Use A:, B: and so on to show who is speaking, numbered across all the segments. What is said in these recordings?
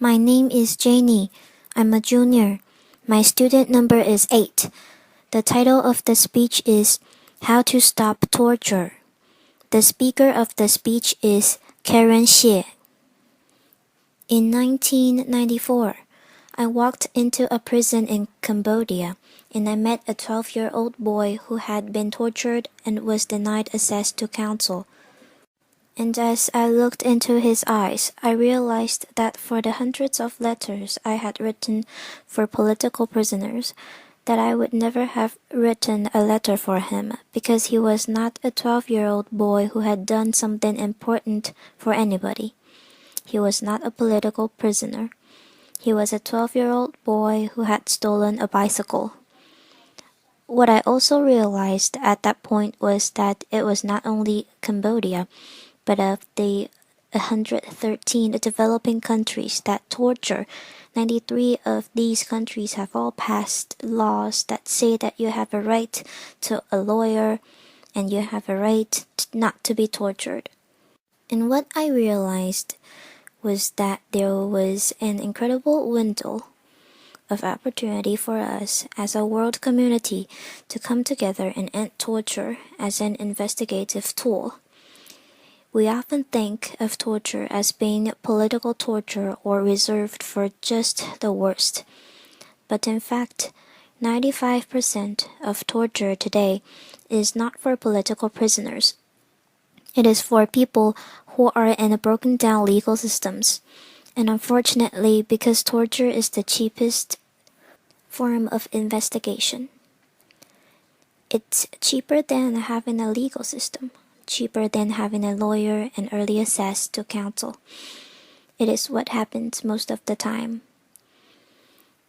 A: My name is Janie. I'm a junior. My student number is 8. The title of the speech is How to Stop Torture. The speaker of the speech is Karen Xie. In 1994, I walked into a prison in Cambodia and I met a 12-year-old boy who had been tortured and was denied access to counsel. And as I looked into his eyes, I realized that for the hundreds of letters I had written for political prisoners, that I would never have written a letter for him because he was not a 12-year-old boy who had done something important for anybody. He was not a political prisoner. He was a 12-year-old boy who had stolen a bicycle. What I also realized at that point was that it was not only Cambodia, but of the 113 developing countries that torture, 93 of these countries have all passed laws that say that you have a right to a lawyer and you have a right not to be tortured. And what I realized was that there was an incredible window of opportunity for us as a world community to come together and end torture as an investigative tool. We often think of torture as being political torture or reserved for just the worst. But in fact, 95% of torture today is not for political prisoners. It is for people who are in broken down legal systems. And unfortunately, because torture is the cheapest form of investigation, it's cheaper than having a legal system. Cheaper than having a lawyer and early access to counsel. It is what happens most of the time.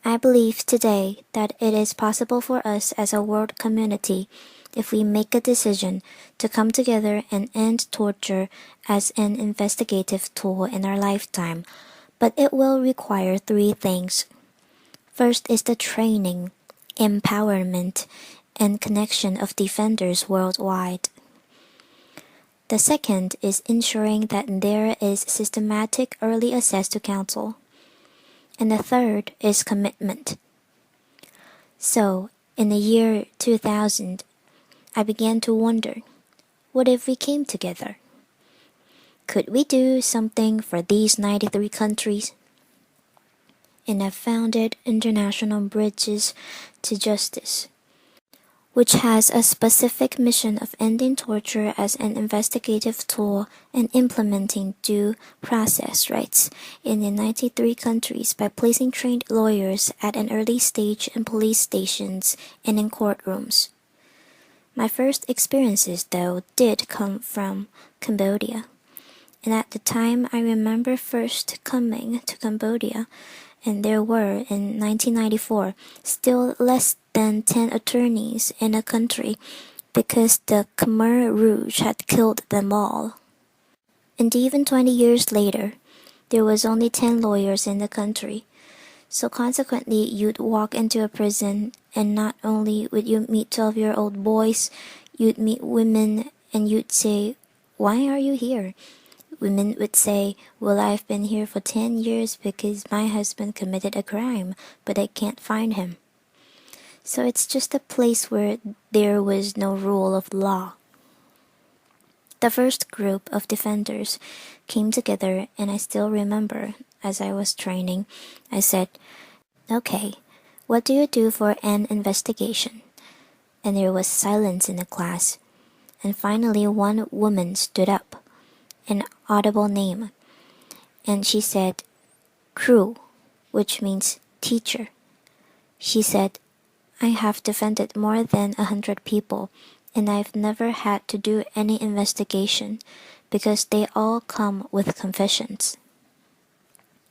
A: I believe today that it is possible for us as a world community, if we make a decision, to come together and end torture as an investigative tool in our lifetime, but it will require 3 things. First is the training, empowerment, and connection of defenders worldwide. The second is ensuring that there is systematic early access to counsel. And the third is commitment. So, in the year 2000, I began to wonder, what if we came together? Could we do something for these 93 countries? And I founded International Bridges to Justice, which has a specific mission of ending torture as an investigative tool and implementing due process rights in the 93 countries by placing trained lawyers at an early stage in police stations and in courtrooms. My first experiences, though, did come from Cambodia. And at the time, I remember first coming to Cambodia, and there were, in 1994, still less than 10 attorneys in the country because the Khmer Rouge had killed them all. And even 20 years later, there was only 10 lawyers in the country. So consequently, you'd walk into a prison and not only would you meet 12-year-old boys, you'd meet women and you'd say, "Why are you here?" Women would say, "Well, I've been here for 10 years because my husband committed a crime, but I can't find him." So it's just a place where there was no rule of law. The first group of defenders came together, and I still remember, as I was training, I said, "Okay, what do you do for an investigation?" And there was silence in the class. And finally one woman stood up, an audible name, and she said, "Crew," which means teacher. She said, "I have defended more than 100 people, and I've never had to do any investigation because they all come with confessions."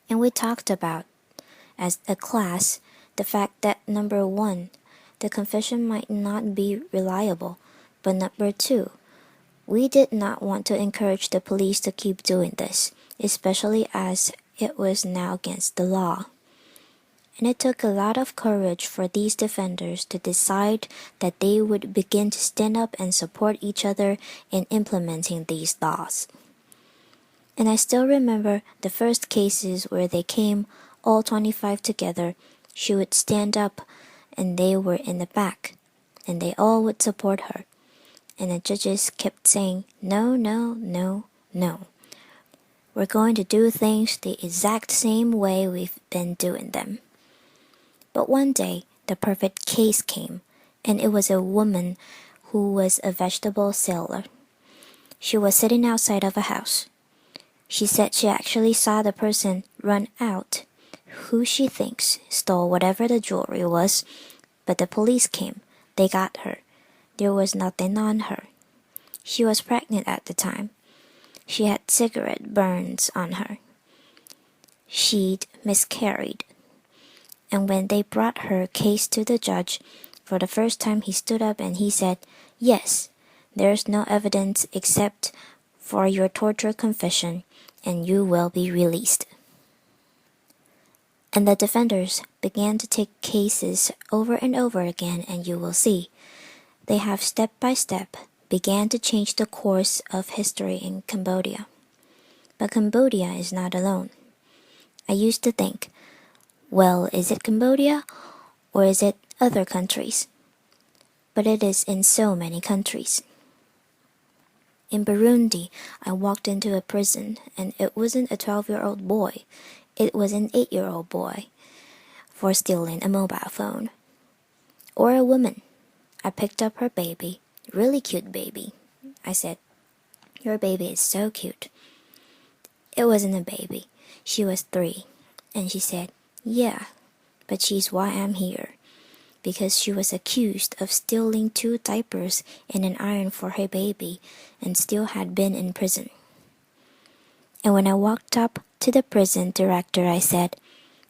A: And we talked about, as a class, the fact that number 1, the confession might not be reliable, but number 2, we did not want to encourage the police to keep doing this, especially as it was now against the law. And it took a lot of courage for these defenders to decide that they would begin to stand up and support each other in implementing these laws. And I still remember the first cases where they came, all 25 together. She would stand up, and they were in the back, and they all would support her. And the judges kept saying, "No, no, no, no. We're going to do things the exact same way we've been doing them." But one day, the perfect case came, and it was a woman who was a vegetable seller. She was sitting outside of a house. She said she actually saw the person run out, who she thinks stole whatever the jewelry was, but the police came. They got her. There was nothing on her. She was pregnant at the time. She had cigarette burns on her. She'd miscarried. And when they brought her case to the judge, for the first time he stood up and he said, "Yes, there's no evidence except for your torture confession, and you will be released." And the defenders began to take cases over and over again, and you will see. They have step by step began to change the course of history in Cambodia. But Cambodia is not alone. I used to think, well, is it Cambodia or is it other countries? But it is in so many countries. In Burundi, I walked into a prison and it wasn't a 12-year-old boy, it was an 8-year-old boy for stealing a mobile phone. Or a woman. I picked up her baby, really cute baby. I said, "Your baby is so cute." It wasn't a baby. She was 3. And she said, "Yeah, but she's why I'm here." Because she was accused of stealing 2 diapers and an iron for her baby and still had been in prison. And when I walked up to the prison director, I said,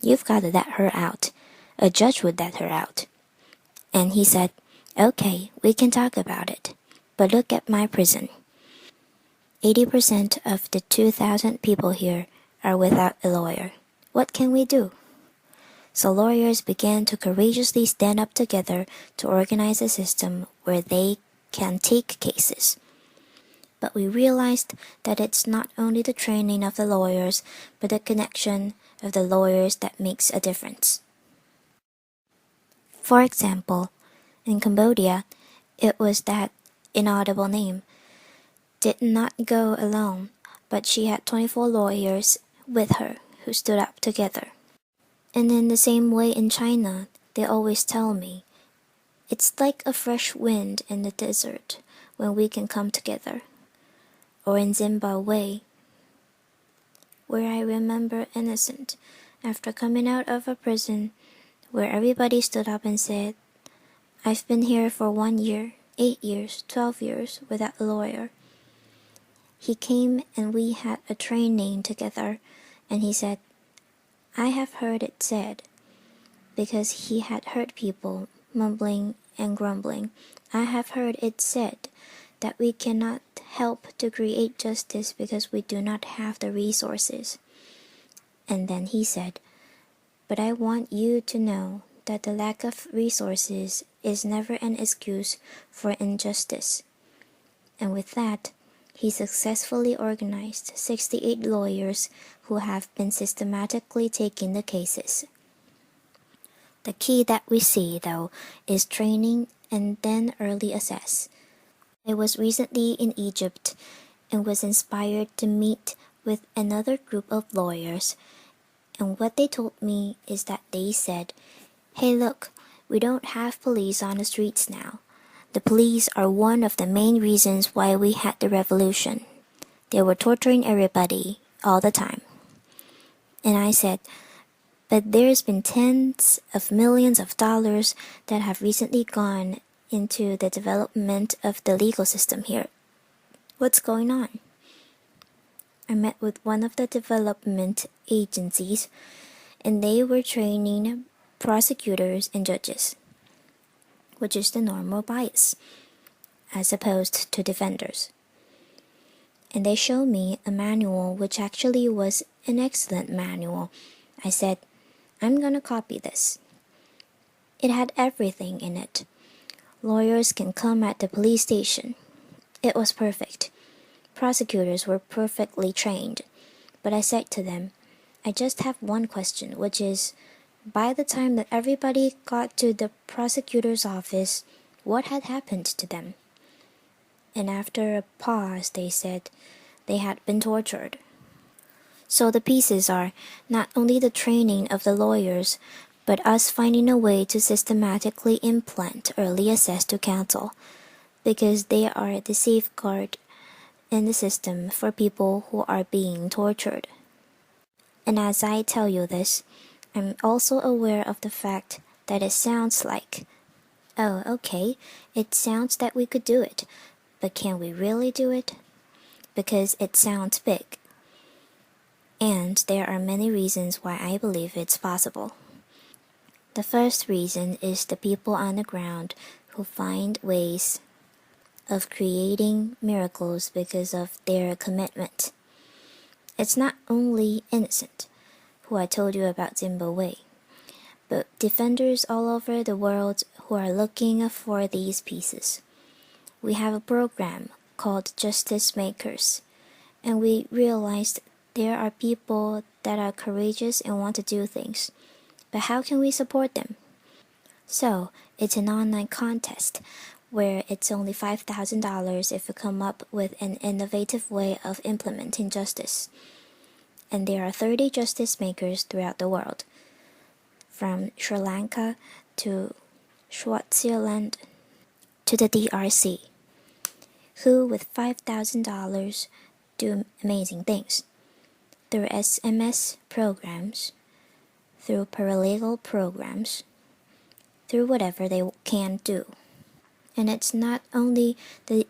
A: "You've got to let her out. A judge would let her out." And he said, "Okay, we can talk about it. But look at my prison. 80% of the 2,000 people here are without a lawyer. What can we do?" So lawyers began to courageously stand up together to organize a system where they can take cases. But we realized that it's not only the training of the lawyers, but the connection of the lawyers that makes a difference. For example, in Cambodia, it was that inaudible name did not go alone, but she had 24 lawyers with her who stood up together. And in the same way in China, they always tell me, it's like a fresh wind in the desert when we can come together. Or in Zimbabwe, where I remember innocent, after coming out of a prison, where everybody stood up and said, "I've been here for 1 year, 8 years, 12 years without a lawyer." He came and we had a training together, and he said, "I have heard it said," because he had heard people mumbling and grumbling, "I have heard it said that we cannot help to create justice because we do not have the resources." And then he said, "But I want you to know that the lack of resources is never an excuse for injustice." And with that, he successfully organized 68 lawyers who have been systematically taking the cases. The key that we see, though, is training and then early access. I was recently in Egypt and was inspired to meet with another group of lawyers, and what they told me is that they said, "Hey, look, we don't have police on the streets now. The police are one of the main reasons why we had the revolution. They were torturing everybody all the time." And I said, "But there's been tens of millions of dollars that have recently gone into the development of the legal system here. What's going on?" I met with one of the development agencies, and they were training prosecutors and judges, which is the normal bias, as opposed to defenders. And they showed me a manual which actually was an excellent manual. I said, "I'm gonna copy this." It had everything in it. Lawyers can come at the police station. It was perfect. Prosecutors were perfectly trained. But I said to them, I just have one question, which is, by the time that everybody got to the prosecutor's office, what had happened to them? And after a pause, they said they had been tortured. So the pieces are not only the training of the lawyers, but us finding a way to systematically implant early access to counsel, because they are the safeguard in the system for people who are being tortured. And as I tell you this, I'm also aware of the fact that it sounds like, oh, okay, it sounds that we could do it, but can we really do it? Because it sounds big. And there are many reasons why I believe it's possible. The first reason is the people on the ground who find ways of creating miracles because of their commitment. It's not only innocent, who I told you about Zimbabwe, but defenders all over the world who are looking for these pieces. We have a program called Justice Makers, and we realized there are people that are courageous and want to do things, but how can we support them? So, it's an online contest where it's only $5,000 if you come up with an innovative way of implementing justice. And there are 30 justice makers throughout the world, from Sri Lanka to Swaziland to the DRC, who with $5,000 do amazing things through SMS programs, through paralegal programs, through whatever they can do. And it's not only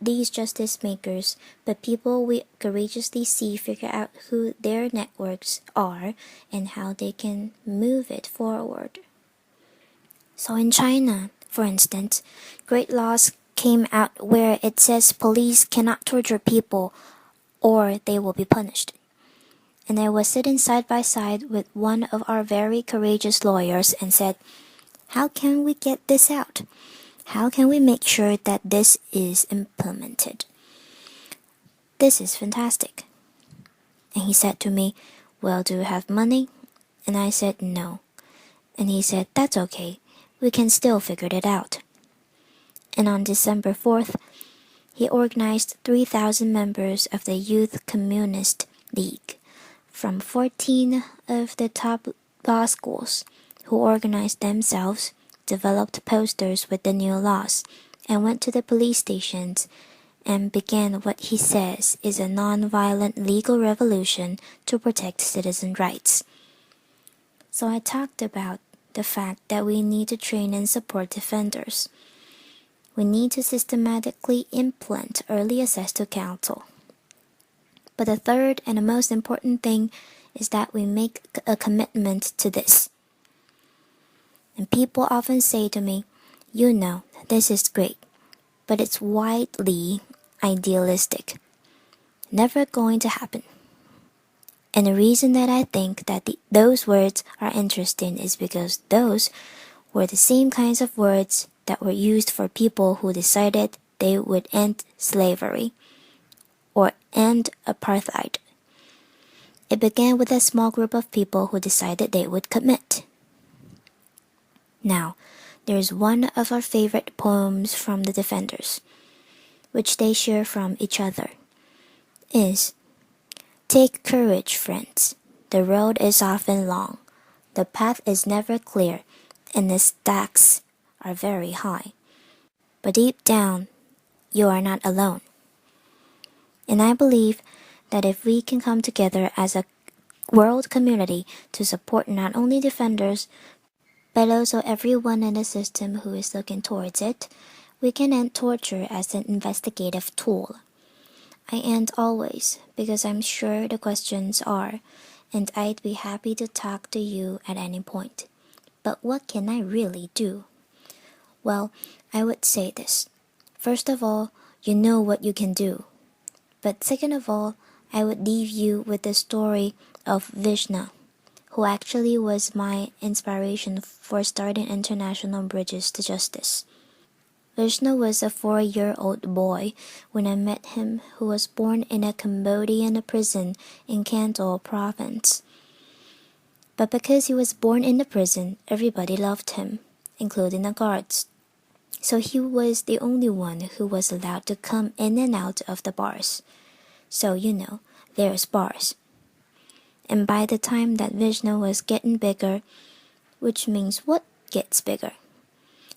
A: these justice makers, but people we courageously see figure out who their networks are and how they can move it forward. So in China, for instance, great laws came out where it says police cannot torture people or they will be punished. And I was sitting side by side with one of our very courageous lawyers and said, how can we get this out? How can we make sure that this is implemented? This is fantastic. And he said to me, well, do you have money? And I said, no. And he said, that's okay. We can still figure it out. And on December 4th, he organized 3,000 members of the Youth Communist League from 14 of the top law schools who organized themselves, developed posters with the new laws, and went to the police stations and began what he says is a non-violent legal revolution to protect citizen rights. So I talked about the fact that we need to train and support defenders. We need to systematically implement early access to counsel. But the third and the most important thing is that we make a commitment to this. And people often say to me, you know, this is great, but it's widely idealistic. Never going to happen. And the reason that I think that those words are interesting is because those were the same kinds of words that were used for people who decided they would end slavery or end apartheid. It began with a small group of people who decided they would commit. Now, there's one of our favorite poems from the defenders, which they share from each other, is, take courage, friends. The road is often long. The path is never clear, and the stakes are very high. But deep down, you are not alone. And I believe that if we can come together as a world community to support not only defenders, but also everyone in the system who is looking towards it, we can end torture as an investigative tool. I end always because I'm sure the questions are, and I'd be happy to talk to you at any point. But what can I really do? Well, I would say this. First of all, you know what you can do. But second of all, I would leave you with the story of Vishnu, who actually was my inspiration for starting International Bridges to Justice. Vishnu was a 4-year-old boy when I met him who was born in a Cambodian prison in Kandal province. But because he was born in the prison, everybody loved him, including the guards. So he was the only one who was allowed to come in and out of the bars. So there's bars. And by the time that Vishnu was getting bigger, which means what gets bigger?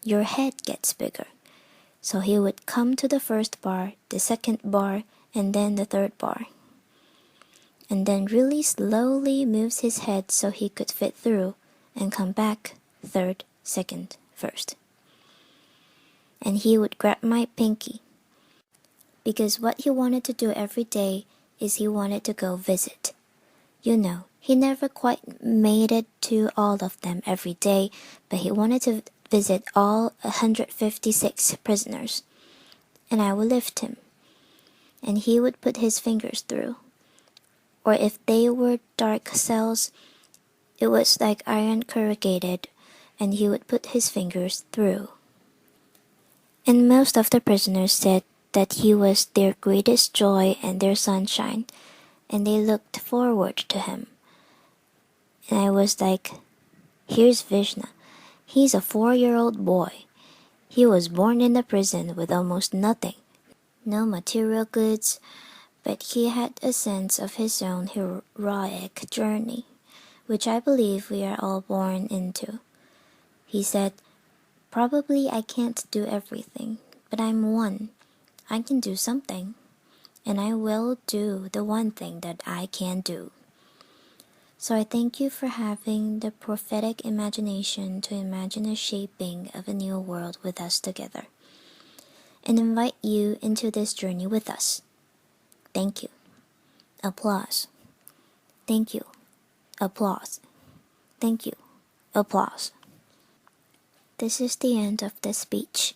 A: Your head gets bigger. So he would come to the first bar, the second bar, and then the third bar. And then really slowly moves his head so he could fit through and come back third, second, first. And he would grab my pinky. Because what he wanted to do every day is he wanted to go visit. He never quite made it to all of them every day, but he wanted to visit all 156 prisoners. And I would lift him. And he would put his fingers through. Or if they were dark cells, it was like iron corrugated, and he would put his fingers through. And most of the prisoners said that he was their greatest joy and their sunshine, and they looked forward to him. And I was like, here's Vishnu. He's a 4-year-old boy. He was born in the prison with almost nothing, no material goods, but he had a sense of his own heroic journey, which I believe we are all born into. He said, probably I can't do everything, but I'm one. I can do something, and I will do the one thing that I can do. So I thank you for having the prophetic imagination to imagine a shaping of a new world with us together, and invite you into this journey with us. Thank you. Applause. Thank you. Applause. Thank you. Applause. This is the end of the speech.